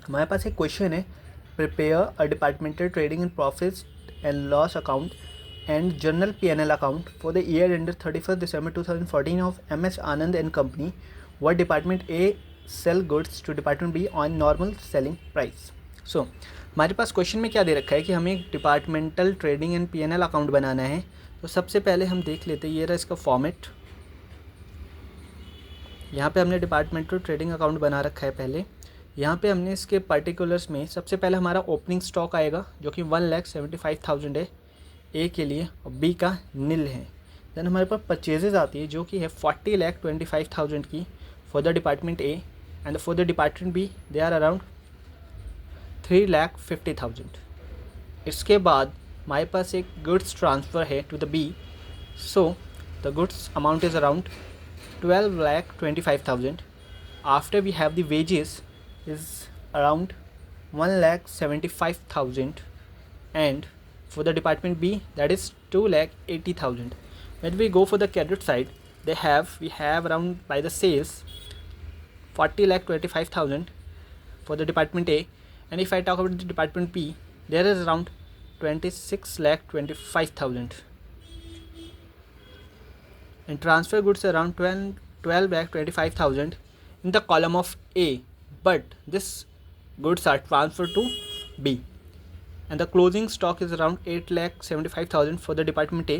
हमारे पास एक क्वेश्चन है, prepare a departmental trading and profit and loss account and journal P&L account for the year ended 31 December 2014 of MS Anand and company. What department A sell goods to department B on normal selling price. So हमारे पास question में क्या दे रखा है कि हमें एक departmental trading and P&L account बनाना है. तो सबसे पहले हम देख लेते हैं, ये रहा इसका फॉर्मेट. यहाँ पे हमने डिपार्टमेंटल ट्रेडिंग अकाउंट बना रखा है. पहले यहाँ पे हमने इसके पर्टिकुलर्स में सबसे पहले हमारा ओपनिंग स्टॉक आएगा जो कि 1,75,000 है ए के लिए और बी का नील है. देन हमारे पास परचेजेज आती है जो कि है 40,25,000 की for the department A and for the department B they are around 3,50,000. इसके बाद हमारे पास एक गुड्स ट्रांसफ़र है to the B. So the goods amount is around 12,25,000. After we have the wages is around 1,75,000 and for the department B that is 2,80,000. When we go for the credit side, we have around by the sales 40,25,000 for the department A, and if I talk about the department B, there is around 26,25,000. And transfer goods around 12,25,000 in the column of A, but this goods are transferred to B, and the closing stock is around 8,75,000 for the department A,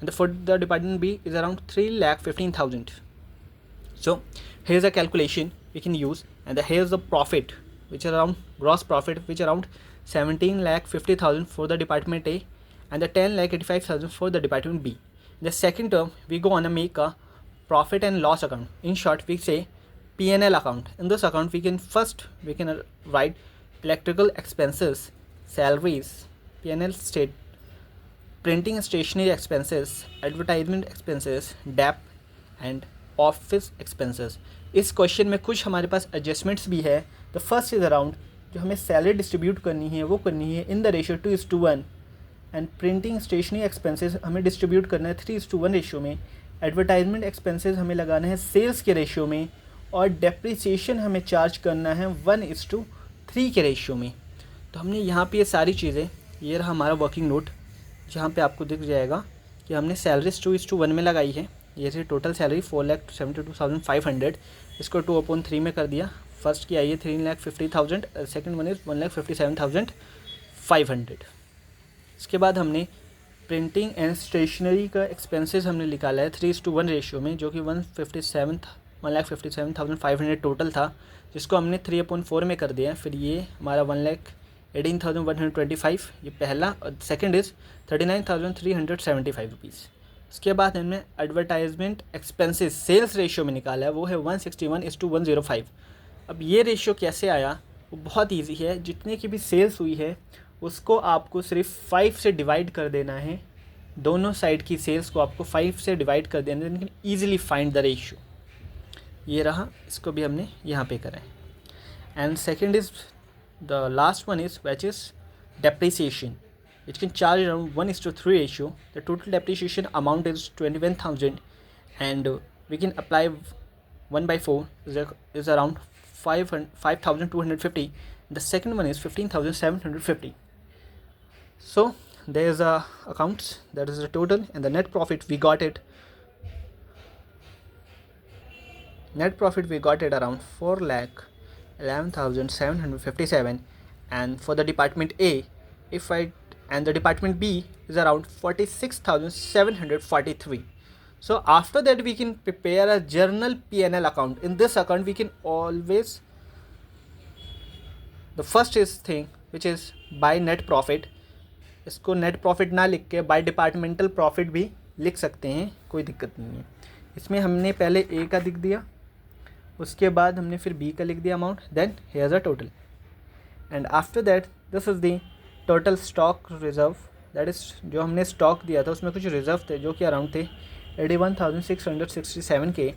and for the department B is around 3,15,000. So here's a calculation we can use, and here's the profit, which is around gross profit, which is around 17,50,000 for the department A and the 10,85,000 for the department B. In the second term, we go on to make a profit and loss account. In short, we say P&L account. In this account, we can write electrical expenses, salaries, P&L state, printing and stationery expenses, advertisement expenses, DAP and office expenses. इस question में कुछ हमारे पास adjustments भी है. The first is around जो हमें salary distribute करनी है वो करनी है in the ratio 2:1, and printing stationery expenses हमें डिस्ट्रीब्यूट करना है 3:1 रेशियो में. एडवर्टाइजमेंट एक्सपेंसेस हमें लगाना है सेल्स के रेशियो में, और डेप्रिसिएशन हमें चार्ज करना है 1:3 के रेशियो में. तो हमने यहाँ पे ये सारी चीज़ें, ये रहा हमारा वर्किंग नोट जहाँ पे आपको दिख जाएगा कि हमने सैलरीज 2:1 में लगाई है. ये थी टोटल सैलरी 4,72,500. इसको 2/3 में कर दिया. फर्स्ट की आई है 3,50,000, सेकेंड वन इज़ 1,57,500. इसके बाद हमने प्रिंटिंग एंड स्टेशनरी का एक्सपेंसेस हमने निकाला है 3:1 रेशियो में, जो कि 1,57,500 टोटल था, जिसको हमने 3/4 में कर दिया. फिर ये हमारा 1,18,125, ये पहला, और सेकंड इज़ 39,375 रुपीज़. इसके बाद हमने एडवर्टाइजमेंट एक्सपेंसेस सेल्स रेशियो में निकाला है, वो है 161:105. अब ये रेशियो कैसे आया, वो बहुत ईजी है. जितने की भी सेल्स हुई है उसको आपको सिर्फ 5 से डिवाइड कर देना है. दोनों साइड की सेल्स को आपको 5 से डिवाइड कर देना है, लेकिन ईजिली फाइंड द रेशियो. ये रहा, इसको भी हमने यहाँ पे करा है. And second is the last one is which is depreciation, which can charge around 1:3 ratio. The total depreciation amount is 21,000, and we can apply 1/4 is around 5,250. The second one is 15,750. So there is a accounts, that is the total, and the net profit we got it. Net profit we got it around 4,11,757, and for the department A, and the department B is around 46,743. So after that we can prepare a journal P&L account. In this account we can always, the first is thing which is by net profit. इसको net profit ना लिख के by departmental profit भी लिख सकते हैं, कोई दिक्कत नहीं है. इसमें हमने पहले A का लिख दिया, उसके बाद हमने फिर B का लिख दिया amount, then here's a total, and after that this is the total stock reserve, that is जो हमने स्टॉक दिया था उसमें कुछ रिज़र्व थे जो कि अराउंड थे 81,667 के.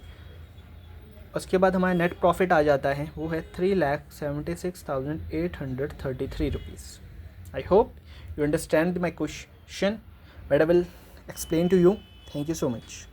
उसके बाद हमारा नेट प्रॉफिट आ जाता है, वो है 3,76,833 rupees. I hope you understand my question, but I will explain to you. Thank you so much.